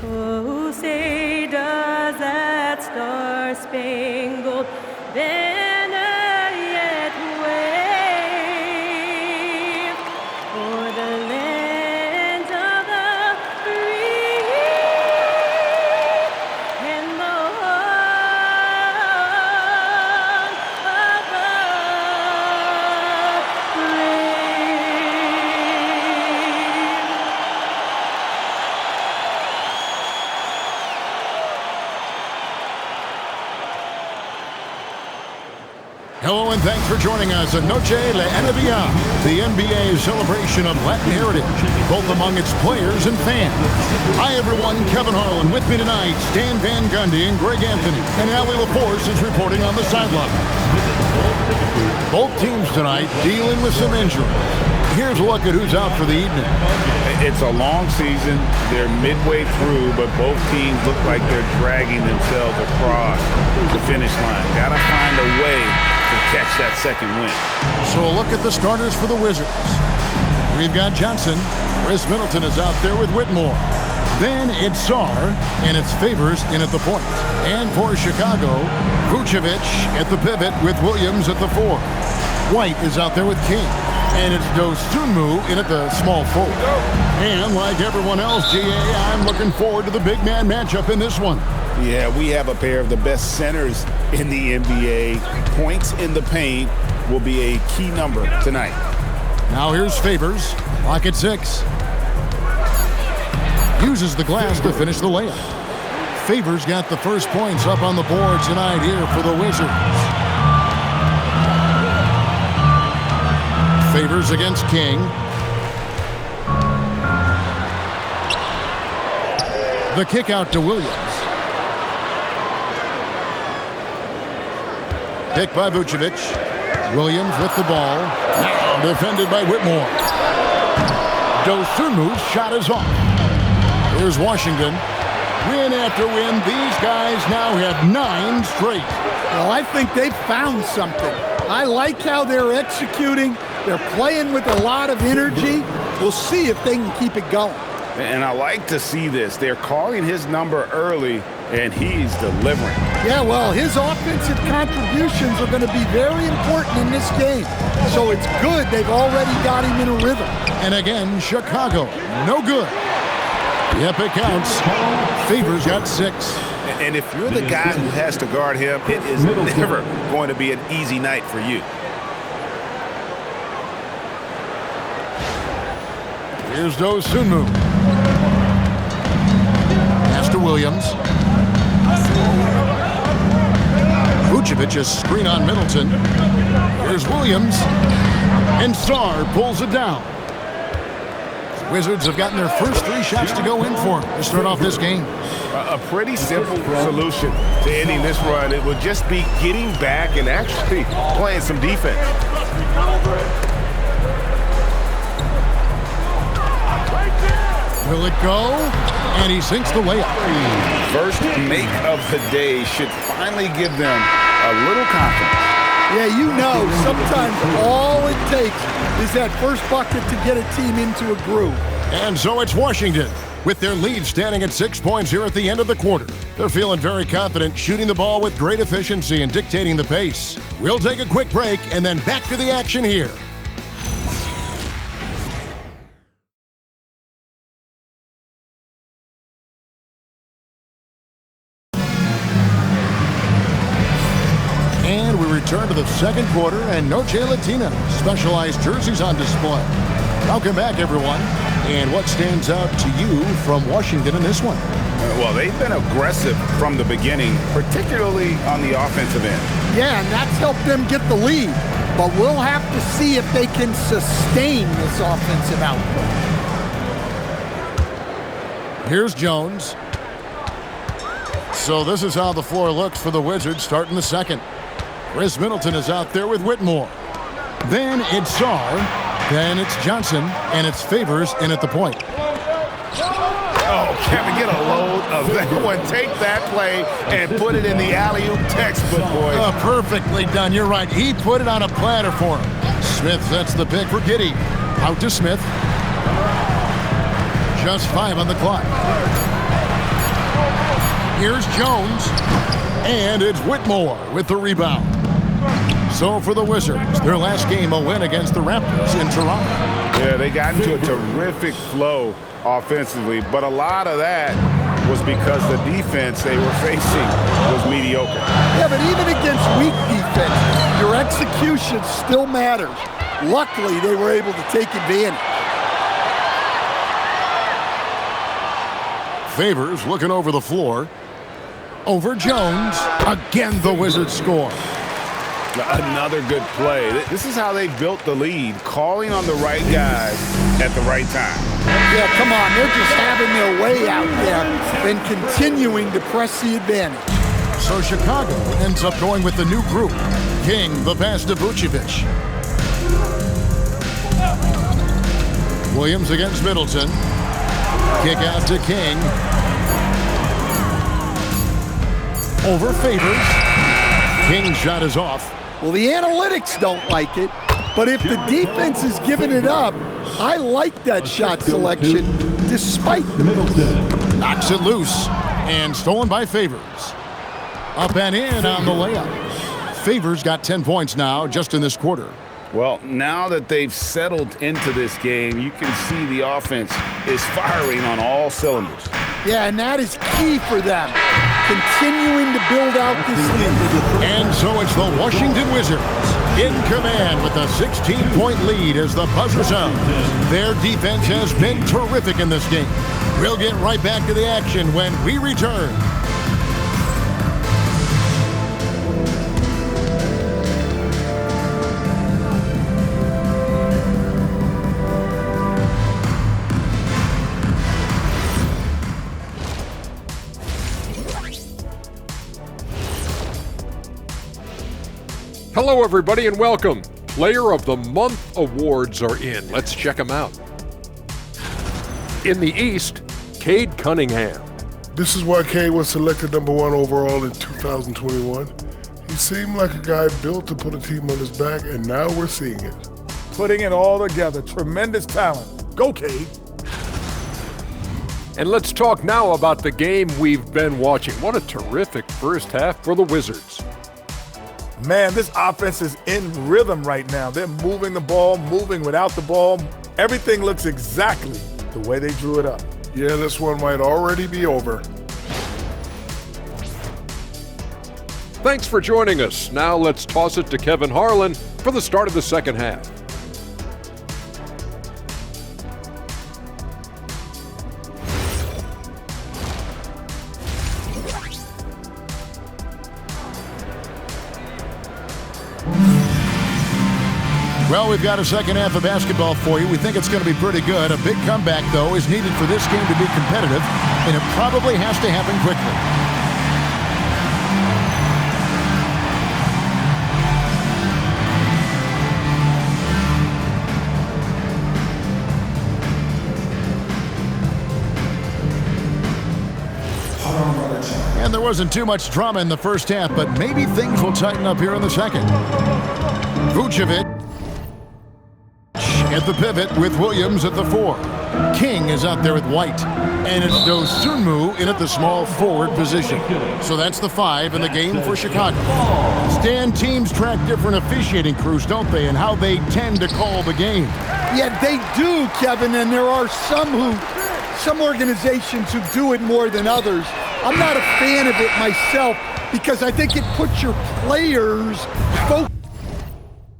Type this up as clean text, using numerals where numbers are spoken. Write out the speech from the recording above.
Oh, say does that star-spangled banner yet wave o'er the land of the free and the home of the Hello and thanks for joining us at Noche La NBA, the NBA celebration of Latin heritage, both among its players and fans. Hi everyone, Kevin Harlan with me tonight, Stan Van Gundy and Greg Anthony, and Ali LaForce is reporting on the sideline. Both teams tonight dealing with some injuries. Here's a look at who's out for the evening. It's a long season. They're midway through, but both teams look like they're dragging themselves across the finish line. Gotta find a way to catch that second win. So a look at the starters for the Wizards. We've got Johnson. Chris Middleton is out there with Whitmore. Then it's Sarr, and it's Favors in at the point. And for Chicago, Vucevic at the pivot with Williams at the 4. White is out there with King. And it's Dosunmu in at the small forward. And like everyone else, GA, I'm looking forward to the big man matchup in this one. Yeah, we have a pair of the best centers in the NBA. Points in the paint will be a key number tonight. Now here's Favors. Lock at 6. Uses the glass to finish the layup. Favors got the first points up on the board tonight here for the Wizards. Favors against King. The kick out to Williams. Picked by Vucevic. Williams with the ball. Now defended by Whitmore. Dosunmu's shot is off. Here's Washington. Win after win. These guys now have 9 straight. Well, I think they've found something. I like how they're executing. They're playing with a lot of energy. We'll see if they can keep it going. And I like to see this. They're calling his number early, and he's delivering. Yeah, well, his offensive contributions are going to be very important in this game. So it's good they've already got him in a rhythm. And again, Chicago, no good. Yep, it counts. Favors got 6. And if you're the guy who has to guard him, it is never going to be an easy night for you. Here's Dosunmu. Pass to Williams. Vucevic a screen on Middleton. Here's Williams. And Sarr pulls it down. The Wizards have gotten their first 3 shots to go in for them to start off this game. A pretty simple solution to ending this run. It would just be getting back and actually playing some defense. Will it go? And he sinks the layup. First make of the day should finally give them a little confidence. Yeah, you know, sometimes all it takes is that first bucket to get a team into a groove. And so it's Washington, with their lead standing at 6 points here at the end of the quarter. They're feeling very confident, shooting the ball with great efficiency and dictating the pace. We'll take a quick break and then back to the action here. And we return to the second quarter and Noche Latina, specialized jerseys on display. Welcome back, everyone. And what stands out to you from Washington in this one? Well, they've been aggressive from the beginning, particularly on the offensive end. Yeah, and that's helped them get the lead. But we'll have to see if they can sustain this offensive output. Here's Jones. So this is how the floor looks for the Wizards starting the second. Chris Middleton is out there with Whitmore. Then it's Sarr. Then it's Johnson. And it's Favors in at the point. Oh, Kevin, get a load of that one. Take that play and put it in the alley-oop textbook, boys. Perfectly done. You're right. He put it on a platter for him. Smith sets the pick for Giddey. Out to Smith. Just 5 on the clock. Here's Jones. And it's Whitmore with the rebound. So for the Wizards, their last game a win against the Raptors in Toronto. Yeah, they got into a terrific flow offensively, but a lot of that was because the defense they were facing was mediocre. Yeah, but even against weak defense, your execution still matters. Luckily, they were able to take advantage. Favors looking over the floor. Over Jones. Again, the Wizards score. Another good play. This is how they built the lead, calling on the right guys at the right time. Yeah, come on. They're just having their way out there and continuing to press the advantage. So Chicago ends up going with the new group. King, the pass to Vucevic. Williams against Middleton. Kick out to King. Over Favors. King's shot is off. Well, the analytics don't like it, but if the defense is giving it up, I like that shot selection despite the Middleton. Knocks it loose and stolen by Favors. Up and in on the layup. Favors got 10 points now just in this quarter. Well, now that they've settled into this game, you can see the offense is firing on all cylinders. Yeah, and that is key for them, continuing to build out this lead. And so it's the Washington Wizards in command with a 16-point lead as the buzzer sounds. Their defense has been terrific in this game. We'll get right back to the action when we return. Hello, everybody, and welcome. Player of the Month awards are in. Let's check them out. In the East, Cade Cunningham. This is why Cade was selected number 1 overall in 2021. He seemed like a guy built to put a team on his back, and now we're seeing it. Putting it all together. Tremendous talent. Go, Cade. And let's talk now about the game we've been watching. What a terrific first half for the Wizards. Man, this offense is in rhythm right now. They're moving the ball, moving without the ball. Everything looks exactly the way they drew it up. Yeah, this one might already be over. Thanks for joining us. Now let's toss it to Kevin Harlan for the start of the second half. Well, we've got a second half of basketball for you. We think it's going to be pretty good. A big comeback, though, is needed for this game to be competitive, and it probably has to happen quickly. And there wasn't too much drama in the first half, but maybe things will tighten up here in the second. Vucevic at the pivot with Williams at the 4. King is out there with White. And it's Dosunmu in at the small forward position. So that's the 5 in the game for Chicago. Stan, teams track different officiating crews, don't they, and how they tend to call the game. Yeah, they do, Kevin, and there are some organizations who do it more than others. I'm not a fan of it myself because I think it puts your players focused